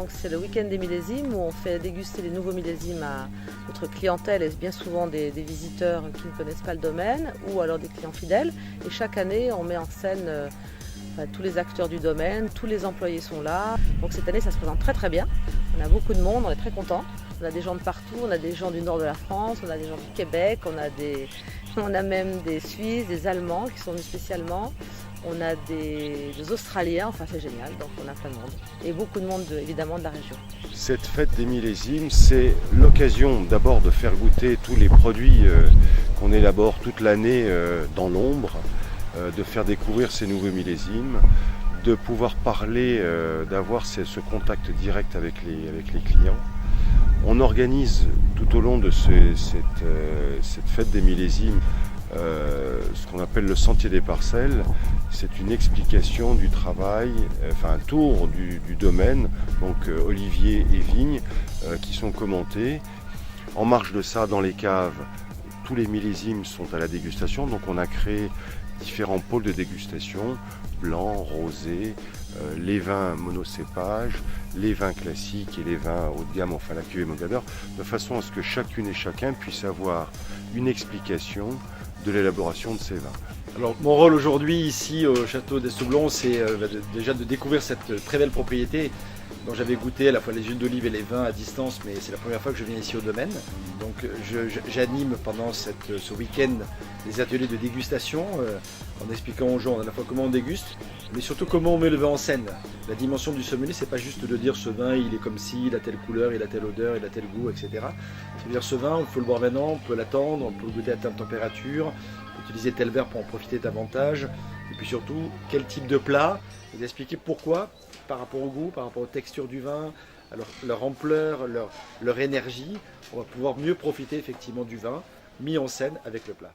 Donc c'est le week-end des millésimes où on fait déguster les nouveaux millésimes à notre clientèle et bien souvent des visiteurs qui ne connaissent pas le domaine ou alors des clients fidèles. Et chaque année on met en scène tous les acteurs du domaine, tous les employés sont là. Donc cette année ça se présente très très bien. On a beaucoup de monde, on est très contents. On a des gens de partout, on a des gens du nord de la France, on a des gens du Québec, on a même des Suisses, des Allemands qui sont venus spécialement. On a des Australiens, enfin c'est génial, donc on a plein de monde. Et beaucoup de monde évidemment de la région. Cette fête des millésimes, c'est l'occasion d'abord de faire goûter tous les produits qu'on élabore toute l'année dans l'ombre, de faire découvrir ces nouveaux millésimes, de pouvoir parler, d'avoir ce contact direct avec les clients. On organise tout au long de cette fête des millésimes ce qu'on appelle le sentier des parcelles. C'est une explication du travail, un tour du domaine, donc oliviers et vignes qui sont commentés. En marge de ça, dans les caves, tous les millésimes sont à la dégustation, donc on a créé différents pôles de dégustation, blanc, rosé, les vins monocépages, les vins classiques et les vins haut de gamme, enfin la cuvée Mogador, de façon à ce que chacune et chacun puisse avoir une explication de l'élaboration de ces vins. Alors mon rôle aujourd'hui ici au château d'Estoublon, c'est déjà de découvrir cette très belle propriété dont j'avais goûté à la fois les huiles d'olive et les vins à distance, mais c'est la première fois que je viens ici au domaine. Donc j'anime pendant ce week-end des ateliers de dégustation en expliquant aux gens à la fois comment on déguste, mais surtout comment on met le vin en scène. La dimension du sommelier, c'est pas juste de dire ce vin il est comme ci, il a telle couleur, il a telle odeur, il a tel goût, etc. C'est-à-dire ce vin, il faut le boire maintenant, on peut l'attendre, on peut le goûter à telle température, on peut utiliser tel verre pour en profiter davantage, et puis surtout quel type de plat, et d'expliquer pourquoi, par rapport au goût, par rapport aux textures du vin, à leur ampleur, leur énergie, on va pouvoir mieux profiter effectivement du vin mis en scène avec le plat.